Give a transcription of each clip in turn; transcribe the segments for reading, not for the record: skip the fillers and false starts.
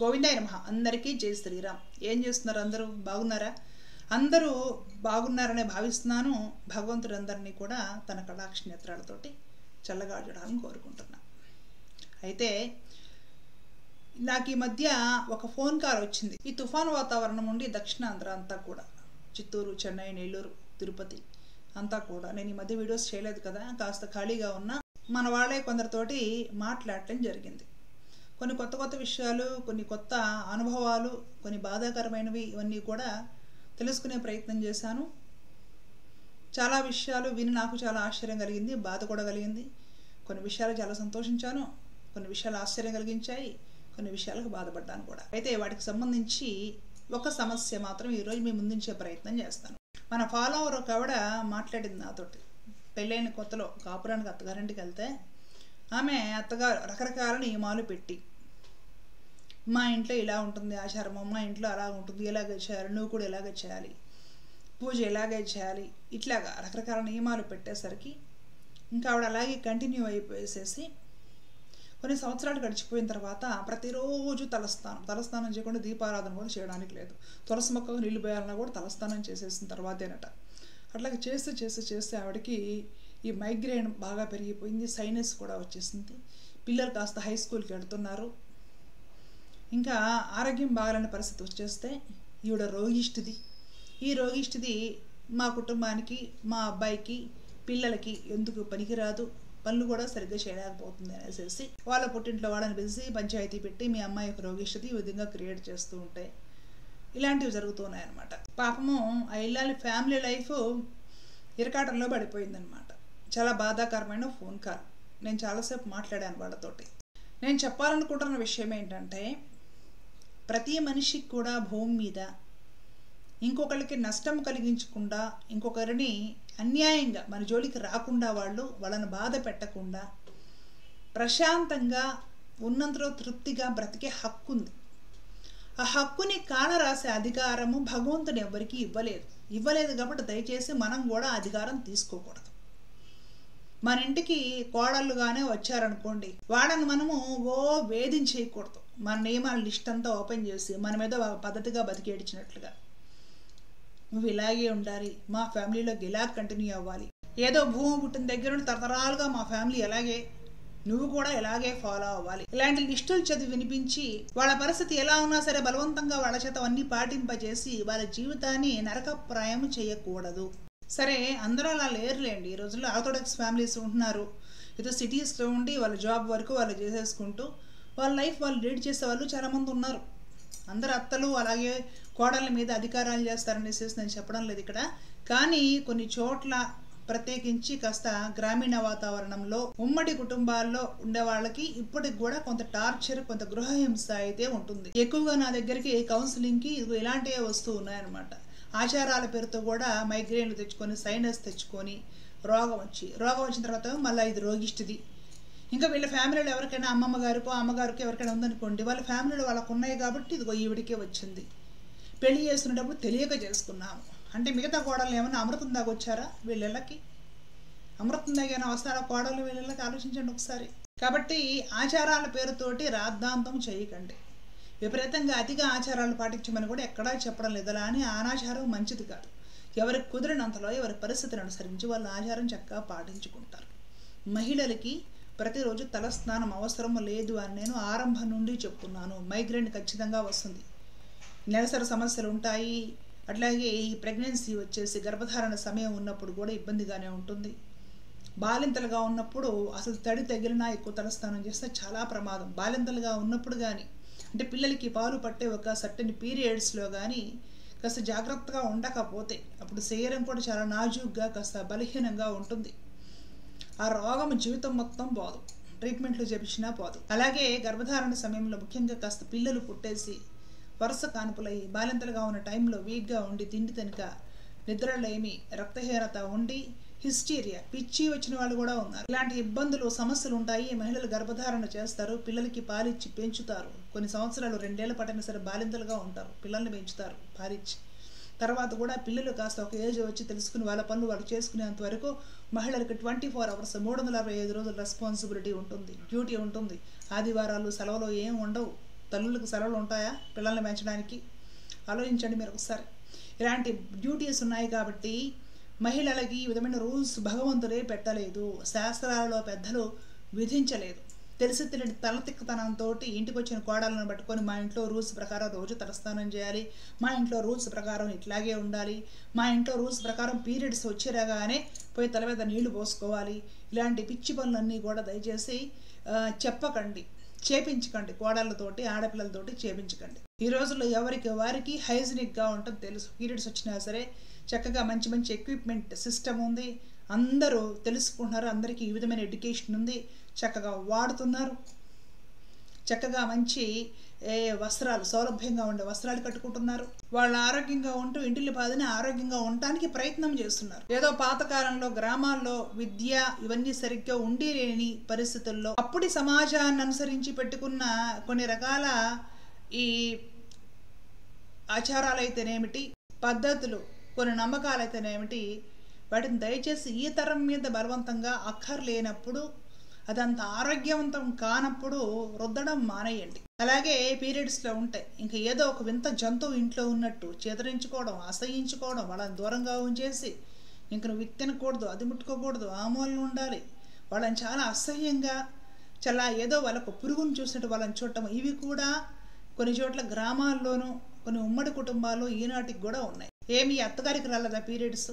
గోవిందాయ నమః. అందరికీ జై శ్రీరామ్. ఏం చేస్తున్నారు? అందరూ బాగున్నారా? అందరూ బాగున్నారనే భావిస్తున్నాను. భగవంతుడు అందరినీ కూడా తన కటాక్ష నేత్రాలతోటి చల్లగా చూడాలని కోరుకుంటున్నా. అయితే నాకు ఈ మధ్య ఒక ఫోన్ కాల్ వచ్చింది. ఈ తుఫాను వాతావరణం ఉండి దక్షిణాంధ్ర అంతా కూడా, చిత్తూరు, చెన్నై, నెల్లూరు, తిరుపతి అంతా కూడా, నేను ఈ మధ్య వీడియోస్ చేయలేదు కదా, కాస్త ఖాళీగా ఉన్నా. మన వాళ్ళే కొందరితోటి మాట్లాడటం జరిగింది. కొన్ని కొత్త కొత్త విషయాలు, కొన్ని కొత్త అనుభవాలు, కొన్ని బాధాకరమైనవి, ఇవన్నీ కూడా తెలుసుకునే ప్రయత్నం చేశాను. చాలా విషయాలు విని నాకు చాలా ఆశ్చర్యం కలిగింది, బాధ కూడా కలిగింది. కొన్ని విషయాలు చాలా సంతోషించాను, కొన్ని విషయాలు ఆశ్చర్యం కలిగించాయి, కొన్ని విషయాలకు బాధపడ్డాను కూడా. అయితే వాటికి సంబంధించి ఒక సమస్య మాత్రం ఈరోజు మీ ముందుంచే ప్రయత్నం చేస్తాను. మన ఫాలోవర్ ఒక ఆవిడ మాట్లాడింది నాతోటి. పెళ్ళైన కొత్తలో కాపురానికి అత్తగారింటికి వెళ్తే ఆమె అత్తగారు రకరకాల నియమాలు పెట్టి, మా ఇంట్లో ఇలా ఉంటుంది ఆచారము, మా ఇంట్లో అలా ఉంటుంది, ఇలాగే చేయాలి, నువ్వు కూడా ఇలాగే చేయాలి, పూజ ఇలాగే చేయాలి, ఇట్లాగా రకరకాల నియమాలు పెట్టేసరికి ఇంకా ఆవిడ అలాగే కంటిన్యూ అయిపోయేసేసి కొన్ని సంవత్సరాలు గడిచిపోయిన తర్వాత ప్రతిరోజు తలస్నానం చేయకుండా దీపారాధన కూడా చేయడానికి లేదు. తులసి మొక్కకు నీళ్లు పోయాలన్నా కూడా తలస్నానం చేసేసిన తర్వాతేనట. అట్లాగే చేస్తే ఆవిడకి ఈ మైగ్రేన్ బాగా పెరిగిపోయింది, సైనస్ కూడా వచ్చేసింది. పిల్లలు కాస్త హై స్కూల్కి వెళ్తున్నారు. ఇంకా ఆరోగ్యం బాగాలేని పరిస్థితి వచ్చేస్తే ఈవిడ రోగిష్టిది. ఈ రోగిష్టిది మా కుటుంబానికి, మా అబ్బాయికి, పిల్లలకి ఎందుకు పనికిరాదు, పనులు కూడా సరిగ్గా చేయలేకపోతుంది అనేసి వాళ్ళ పుట్టింట్లో వాళ్ళని పిలిచి పంచాయతీ పెట్టి మీ అమ్మాయి యొక్క రోగిష్టిది ఈ విధంగా క్రియేట్ చేస్తూ ఉంటే ఇలాంటివి జరుగుతున్నాయి అన్నమాట. పాపము ఆ ఇల్లాలి ఫ్యామిలీ లైఫ్ ఇరకాటంలో పడిపోయిందనమాట. చాలా బాధాకరమైన ఫోన్ కాల్. నేను చాలాసేపు మాట్లాడాను వాళ్ళతోటి. నేను చెప్పాలనుకుంటున్న విషయం ఏంటంటే, ప్రతి మనిషికి కూడా భూమి మీద ఇంకొకరికి నష్టం కలిగించకుండా, ఇంకొకరిని అన్యాయంగా మన జోలికి రాకుండా, వాళ్ళని బాధ పెట్టకుండా ప్రశాంతంగా ఉన్నంతలో తృప్తిగా బ్రతికే హక్కు ఉంది. ఆ హక్కుని కాలరాసే అధికారము భగవంతుడు ఎవరికి ఇవ్వలేదు కాబట్టి దయచేసి మనం కూడా అధికారం తీసుకోకూడదు. మన ఇంటికి కోడళ్ళుగానే వచ్చారనుకోండి, వాళ్ళని మనము వేధించేయకూడదు. మన నియమాల లిస్ట్ అంతా ఓపెన్ చేసి మన మీద పద్ధతిగా బతికేడ్చినట్లుగా, నువ్వు ఇలాగే ఉండాలి, మా ఫ్యామిలీలోకి ఇలా కంటిన్యూ అవ్వాలి, ఏదో భూమి పుట్టిన దగ్గర నుండి తరతరాలుగా మా ఫ్యామిలీ ఎలాగే, నువ్వు కూడా ఇలాగే ఫాలో అవ్వాలి, ఇలాంటి లిస్టులు చదివి వినిపించి వాళ్ళ పరిస్థితి ఎలా ఉన్నా సరే బలవంతంగా వాళ్ళ చేత అన్నీ పాటింపజేసి వాళ్ళ జీవితాన్ని నరకప్రాయం చేయకూడదు. సరే, అందరూ అలా లేరులేండి. ఈ రోజుల్లో ఆర్థోడాక్స్ ఫ్యామిలీస్ ఉంటున్నారు. ఏదో సిటీస్లో ఉండి వాళ్ళ జాబ్ వరకు వాళ్ళు చేసేసుకుంటూ వాళ్ళ లైఫ్ వాళ్ళు లీడ్ చేసే వాళ్ళు చాలామంది ఉన్నారు. అందరు అత్తలు అలాగే కోడళ్ళ మీద అధికారాలు చేస్తారనేసి నేను చెప్పడం లేదు ఇక్కడ. కానీ కొన్ని చోట్ల ప్రత్యేకించి కాస్త గ్రామీణ వాతావరణంలో ఉమ్మడి కుటుంబాల్లో ఉండే వాళ్ళకి ఇప్పటికి కూడా కొంత టార్చర్, కొంత గృహహింస అయితే ఉంటుంది. ఎక్కువగా నా దగ్గరికి కౌన్సిలింగ్కి ఇలాంటివే వస్తూ ఉన్నాయన్నమాట. ఆచారాల పేరుతో కూడా మైగ్రేన్లు తెచ్చుకొని, సైనస్ తెచ్చుకొని, రోగం వచ్చిన తర్వాత మళ్ళీ ఇది రోగిష్టిది. ఇంకా వీళ్ళ ఫ్యామిలీలో ఎవరికైనా అమ్మగారికి ఎవరికైనా ఉందనుకోండి, వాళ్ళ ఫ్యామిలీలో వాళ్ళకు ఉన్నాయి కాబట్టి ఇదిగో ఈవిడికే వచ్చింది. పెళ్లి చేసుకునేటప్పుడు తెలియక చేసుకున్నాము అంటే మిగతా కోడళ్ళు ఏమైనా అమృతం దాగొచ్చారా? వీళ్ళకి అమృతం దాగైనా వస్తారా కోడళ్ళు? వీళ్ళకి ఆలోచించండి ఒకసారి. కాబట్టి ఆచారాల పేరుతోటి రాద్ధాంతం చేయకండి. విపరీతంగా అతిగా ఆచారాలు పాటించమని కూడా ఎక్కడా చెప్పడం లేదు. అలా అని అనాచారం మంచిది కాదు. ఎవరికి కుదిరినంతలో ఎవరి పరిస్థితిని అనుసరించి వాళ్ళ ఆచారం చక్కగా పాటించుకుంటారు. మహిళలకి ప్రతిరోజు తలస్నానం అవసరం లేదు అని నేను ఆరంభం నుండి చెప్తున్నాను. మైగ్రేన్ ఖచ్చితంగా వస్తుంది, నెలసరి సమస్యలు ఉంటాయి. అట్లాగే ఈ ప్రెగ్నెన్సీ వచ్చేసి గర్భధారణ సమయం ఉన్నప్పుడు కూడా ఇబ్బందిగానే ఉంటుంది. బాలింతలుగా ఉన్నప్పుడు అసలు తడి తగిలినా ఎక్కువ తలస్నానం చేస్తే చాలా ప్రమాదం. బాలింతలుగా ఉన్నప్పుడు కానీ, అంటే పిల్లలకి పాలు పట్టే ఒక సర్టెన్ పీరియడ్స్లో కానీ కాస్త జాగ్రత్తగా ఉండకపోతే అప్పుడు శరీరం కూడా చాలా నాజూగ్గా కాస్త బలహీనంగా ఉంటుంది. ఆ రోగం జీవితం మొత్తం పోదు, ట్రీట్మెంట్లు చేపించినా పోదు. అలాగే గర్భధారణ సమయంలో ముఖ్యంగా కాస్త పిల్లలు పుట్టేసి వరుస కాన్పులై బాలింతలుగా ఉన్న టైంలో వీక్గా ఉండి, తిండి తినక, నిద్రలేమి, రక్తహీనత ఉండి, హిస్టీరియా, పిచ్చి వచ్చిన వాళ్ళు కూడా ఉన్నారు. ఇలాంటి ఇబ్బందులు, సమస్యలు ఉంటాయి. మహిళలు గర్భధారణ చేస్తారు, పిల్లలకి పాలిచ్చి పెంచుతారు. కొన్ని సంవత్సరాలు 2 ఏళ్ల పాటైనా సరే బాలింతలుగా ఉంటారు, పిల్లల్ని పెంచుతారు పాలిచ్చి. తర్వాత కూడా పిల్లలు కాస్త ఒక ఏజ్ వచ్చి తెలుసుకుని వాళ్ళ పనులు వాళ్ళు చేసుకునేంత వరకు మహిళలకు 24 అవర్స్ 365 రోజులు రెస్పాన్సిబిలిటీ ఉంటుంది, డ్యూటీ ఉంటుంది. ఆదివారాలు సెలవులు ఏం ఉండవు. తల్లులకు సెలవులు ఉంటాయా పిల్లల్ని పెంచడానికి? ఆలోచించండి మీరు ఒకసారి. ఇలాంటి డ్యూటీస్ ఉన్నాయి కాబట్టి మహిళలకి ఈ విధమైన రూల్స్ భగవంతుడే పెట్టలేదు, శాస్త్రాలలో పెద్దలు విధించలేదు. తెలిసి తెలియని తలతిక్కతనంతో ఇంటికి వచ్చిన కోడలను పట్టుకొని మా ఇంట్లో రూల్స్ ప్రకారం రోజు తలస్నానం చేయాలి, మా ఇంట్లో రూల్స్ ప్రకారం ఇట్లాగే ఉండాలి, మా ఇంట్లో రూల్స్ ప్రకారం పీరియడ్స్ వచ్చేరాగానే పోయి తల మీద నీళ్లు పోసుకోవాలి, ఇలాంటి పిచ్చి పనులన్నీ కూడా దయచేసి చెప్పకండి, చేపించకండి. కోడళ్ళతోటి ఆడపిల్లలతోటి చేపించకండి. ఈ రోజుల్లో ఎవరికి వారికి హైజీనిక్గా ఉంటుంది తెలుసు. పీరియడ్స్ వచ్చినా సరే చక్కగా మంచి మంచి ఎక్విప్మెంట్ సిస్టమ్ ఉంది, అందరూ తెలుసుకుంటున్నారు, అందరికీ ఈ విధమైన ఎడ్యుకేషన్ ఉంది, చక్కగా వాడుతున్నారు, చక్కగా మంచి వస్త్రాలు సౌలభ్యంగా ఉండే వస్త్రాలు కట్టుకుంటున్నారు. వాళ్ళు ఆరోగ్యంగా ఉంటూ ఇంటిల్లి పాదిని ఆరోగ్యంగా ఉండటానికి ప్రయత్నం చేస్తున్నారు. ఏదో పాతకాలంలో గ్రామాల్లో విద్య ఇవన్నీ సరిగ్గా ఉండేలేని పరిస్థితుల్లో అప్పటి సమాజాన్ని అనుసరించి పెట్టుకున్న కొన్ని రకాల ఈ ఆచారాలైతేనేమిటి, పద్ధతులు, కొన్ని నమ్మకాలైతేనేమిటి, వాటిని దయచేసి ఈ తరం మీద బలవంతంగా అక్కర్లేనప్పుడు, అదంత ఆరోగ్యవంతం కానప్పుడు రుద్దడం మానేయండి. అలాగే పీరియడ్స్లో ఉంటాయి, ఇంకా ఏదో ఒక వింత జంతువు ఇంట్లో ఉన్నట్టు చేదరించుకోవడం, అసహించుకోవడం, వాళ్ళని దూరంగా ఉంచేసి ఇంక నువ్వు తినకూడదు, అది ముట్టుకోకూడదు, ఆ మూలన ఉండాలి, వాళ్ళని చాలా అసహ్యంగా చాలా ఏదో వాళ్ళకు పురుగును చూసినట్టు వాళ్ళని చూడటం, ఇవి కూడా కొన్ని చోట్ల గ్రామాల్లోనూ కొన్ని ఉమ్మడి కుటుంబాల్లో ఈనాటికి కూడా ఉన్నాయి. ఏమి అత్తగారికి రాలేదా పీరియడ్స్?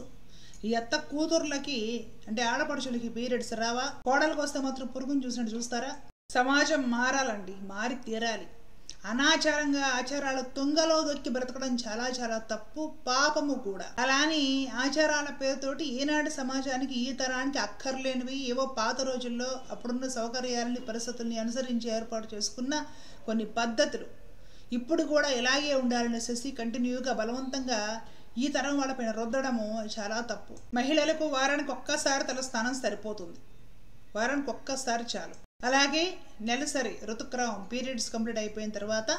ఈ అత్త కూతుర్లకి అంటే ఆడపడుచులకి పీరియడ్స్ రావా? కోడలకు వస్తే మాత్రం పురుగును చూసినట్టు చూస్తారా? సమాజం మారాలండి, మారి తీరాలి. అనాచారంగా ఆచారాల తుంగలో దొక్కి బ్రతకడం చాలా చాలా తప్పు, పాపము కూడా. అలాని ఆచారాల పేరుతోటి ఈనాటి సమాజానికి ఈ తరానికి అక్కర్లేనివి ఏవో పాత రోజుల్లో అప్పుడున్న సౌకర్యాలని పరిస్థితుల్ని అనుసరించి ఏర్పాటు చేసుకున్న కొన్ని పద్ధతులు ఇప్పుడు కూడా ఇలాగే ఉండాలనేసి కంటిన్యూగా బలవంతంగా ఈ తరం వాళ్ళపైన రుద్దడము చాలా తప్పు. మహిళలకు వారానికి ఒక్కసారి తలస్నానం సరిపోతుంది, వారానికి ఒక్కసారి చాలు. అలాగే నెలసరి ఋతుక్రమం పీరియడ్స్ కంప్లీట్ అయిపోయిన తర్వాత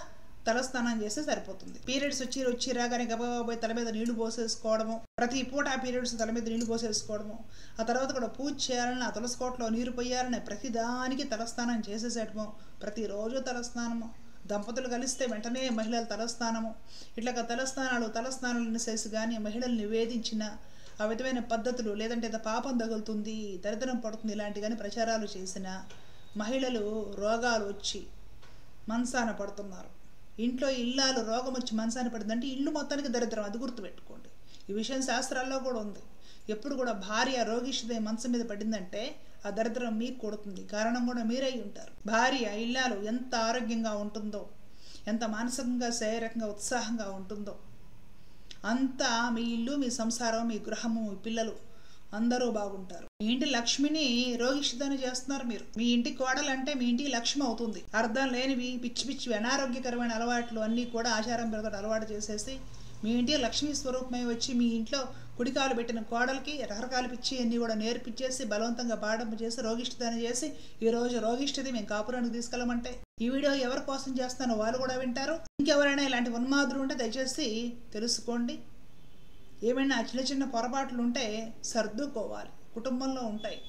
తలస్నానం చేస్తే సరిపోతుంది. పీరియడ్స్ వచ్చి రాగానే గబగబా పోయి తల మీద నీళ్లు పోసేసుకోవడము, ప్రతి పూట ఆ పీరియడ్స్ తల మీద నీళ్లు పోసేసుకోవడము, ఆ తర్వాత కూడా పూజ చేయాలని, ఆ తులసి కోటలో నీరు పోయాలని, ప్రతిదానికి తలస్నానం చేసేసేయడము, ప్రతిరోజు తలస్నానము, దంపతులు కలిస్తే వెంటనే మహిళల తలస్నానము, ఇట్లాగా తలస్నానాలను చేసి కానీ మహిళలు నివేదించిన ఆ విధమైన పద్ధతులు, లేదంటే పాపం తగులుతుంది, దరిద్రం పడుతుంది, ఇలాంటి కానీ ప్రచారాలు చేసిన మహిళలు రోగాలు వచ్చి మంచాన పడుతున్నారు. ఇంట్లో ఇల్లాలు రోగం వచ్చి మంచాన పడుతుందంటే ఇల్లు మొత్తానికి దరిద్రం, అది గుర్తుపెట్టుకోండి. ఈ విషయం శాస్త్రాల్లో కూడా ఉంది. ఎప్పుడు కూడా భార్య రోగిష్ఠిదే మంచం మీద పడిందంటే ఆ దరిద్రం మీకు కొడుతుంది, కారణం కూడా మీరై ఉంటారు. భార్య ఇల్లాలు ఎంత ఆరోగ్యంగా ఉంటుందో, ఎంత మానసికంగా శారీరకంగా ఉత్సాహంగా ఉంటుందో అంతా మీ ఇల్లు, మీ సంసారం, మీ గృహము, మీ పిల్లలు అందరూ బాగుంటారు. మీ ఇంటి లక్ష్మిని రోగిష్ఠితాన్ని చేస్తున్నారు మీరు. మీ ఇంటి కోడలంటే మీ ఇంటికి లక్ష్మి అవుతుంది. అర్థం లేనివి పిచ్చి పిచ్చివి అనారోగ్యకరమైన అలవాట్లు అన్నీ కూడా ఆచారం పేరుతో అలవాటు చేసేసి మీ ఇంటి లక్ష్మీ స్వరూపమై వచ్చి మీ ఇంట్లో కుడికాలు పెట్టిన కోడలికి రకరకాల పిచ్చి అన్నీ కూడా నేర్పించేసి బలవంతంగా బాడమ్మ చేసి రోగిష్ఠితాన్ని చేసి ఈరోజు రోగిష్ఠిది మేము కాపురానికి తీసుకెళ్ళమంటే ఈ వీడియో ఎవరి కోసం చేస్తానో వాళ్ళు కూడా వింటారు. ఇంకెవరైనా ఇలాంటి ఉన్మాదులు ఉంటే దయచేసి తెలుసుకోండి. ఏమైనా చిన్న చిన్న పొరపాట్లు ఉంటే సర్దుకోవాలి. కుటుంబంలో ఉంటాయి,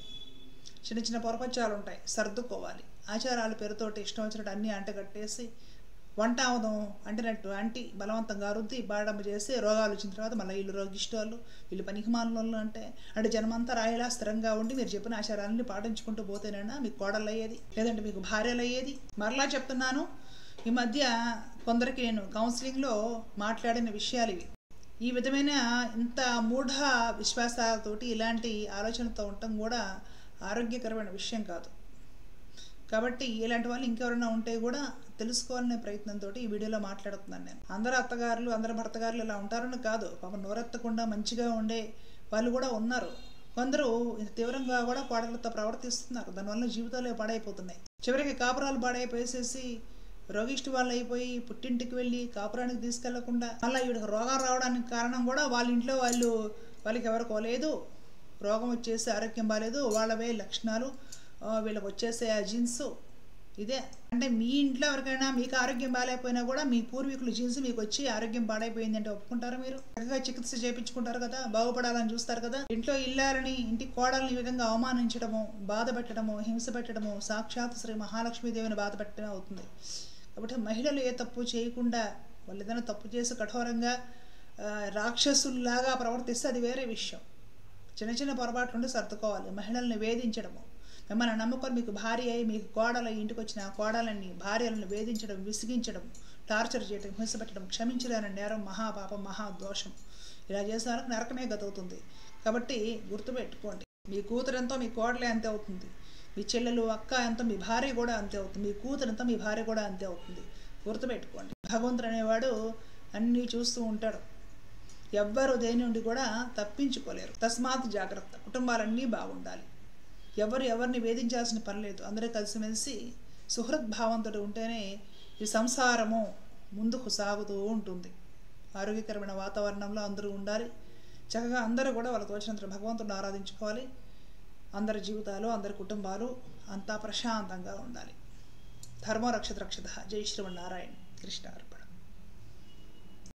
చిన్న చిన్న పొరపచ్చాలు ఉంటాయి, సర్దుకోవాలి. ఆచారాల పేరుతోటి ఇష్టం వచ్చినట్టు అన్నీ అంటగట్టేసి వంట అవదం అంటినట్టు అంటి బలవంతంగా రుద్ది బాడమ్మ చేసి రోగాలు వచ్చిన తర్వాత మళ్ళీ వీళ్ళు రోగిష్టాలు, వీళ్ళు పనికిమాలను అంటే జనమంతా రాయిలా స్థిరంగా ఉండి మీరు చెప్పిన ఆచారాలని పాటించుకుంటూ పోతేనైనా మీకు కోడలు అయ్యేది, లేదంటే మీకు భార్యలు అయ్యేది. మరలా చెప్తున్నాను, ఈ మధ్య కొందరికి నేను కౌన్సిలింగ్లో మాట్లాడిన విషయాలు ఇవి. ఈ విధమైన ఇంత మూఢ విశ్వాసాలతోటి ఇలాంటి ఆలోచనతో ఉండటం కూడా ఆరోగ్యకరమైన విషయం కాదు. కాబట్టి ఇలాంటి వాళ్ళు ఇంకెవరైనా ఉంటే కూడా తెలుసుకోవాలనే ప్రయత్నంతో ఈ వీడియోలో మాట్లాడుతున్నాను నేను. అందరు అత్తగారులు, అందరు భర్తగారులు ఇలా ఉంటారని కాదు, పాపం నోరెత్తకుండా మంచిగా ఉండే వాళ్ళు కూడా ఉన్నారు. కొందరు తీవ్రంగా కూడా కోడలతో ప్రవర్తిస్తున్నారు, దానివల్ల జీవితాలు పాడైపోతున్నాయి. చివరికి కాపురాలు పాడైపోయేసేసి రోగిష్టి వాళ్ళు అయిపోయి పుట్టింటికి వెళ్ళి కాపురానికి తీసుకెళ్లకుండా మళ్ళీ వీడికి రోగాలు రావడానికి కారణం కూడా వాళ్ళ ఇంట్లో వాళ్ళకి ఎవరికో లేదు, రోగం వచ్చేసి ఆరోగ్యం బాగాలేదు, వాళ్ళవే లక్షణాలు, వీళ్ళకి వచ్చేసే ఆ జీన్స్ ఇదే. అంటే మీ ఇంట్లో ఎవరికైనా మీకు ఆరోగ్యం బాగాలేకపోయినా కూడా మీ పూర్వీకుల జీన్స్ మీకు వచ్చి ఆరోగ్యం పాడైపోయింది అంటే ఒప్పుకుంటారు? మీరు చక్కగా చికిత్స చేయించుకుంటారు కదా, బాగుపడాలని చూస్తారు కదా. ఇంట్లో ఇల్లాలని, ఇంటి కోడల్ని ఈ విధంగా అవమానించడము, బాధ పెట్టడము, హింస పెట్టడము సాక్షాత్ శ్రీ మహాలక్ష్మీదేవిని బాధ పెట్టడమే అవుతుంది. కాబట్టి మహిళలు ఏ తప్పు చేయకుండా వాళ్ళు ఏదైనా తప్పు చేసి కఠోరంగా రాక్షసుల్లాగా ప్రవర్తిస్తే అది వేరే విషయం. చిన్న చిన్న పొరపాట్లు ఉండి సర్దుకోవాలి. మహిళల్ని వేధించడము, మిమ్మల్ని నమ్ముకొని మీకు భార్య అయి మీకు కోడలు ఇంటికి వచ్చిన ఆ కోడలని భార్యలను వేధించడం, విసిగించడం, టార్చర్ చేయడం, హింసపెట్టడం క్షమించలేని నేరం, మహాపాపం, మహాదోషం. ఇలా చేసే వాళ్ళకి నరకమే గతవుతుంది. కాబట్టి గుర్తుపెట్టుకోండి, మీ కూతురు ఎంతో మీ కోడలే అంతే అవుతుంది, మీ చెల్లెలు అక్క ఎంతో మీ భార్య కూడా అంతే అవుతుంది, మీ కూతురు ఎంతో మీ భార్య కూడా అంతే అవుతుంది. గుర్తుపెట్టుకోండి, భగవంతుడు అనేవాడు అన్నీ చూస్తూ ఉంటాడు. ఎవ్వరు దేని నుండి కూడా తప్పించుకోలేరు. తస్మాత్ జాగ్రత్త. కుటుంబాలన్నీ బాగుండాలి. ఎవరిని వేధించాల్సిన పని లేదు. అందరూ కలిసిమెలిసి సుహృద్భావంతో ఉంటేనే ఈ సంసారము ముందుకు సాగుతూ ఉంటుంది. ఆరోగ్యకరమైన వాతావరణంలో అందరూ ఉండాలి. చక్కగా అందరూ కూడా వాళ్ళ తోచినంత భగవంతుడిని ఆరాధించుకోవాలి. అందరి జీవితాలు, అందరి కుటుంబాలు అంతా ప్రశాంతంగా ఉండాలి. ధర్మో రక్షత రక్షత. జై శ్రీమన్నారాయణ. కృష్ణార్పణ.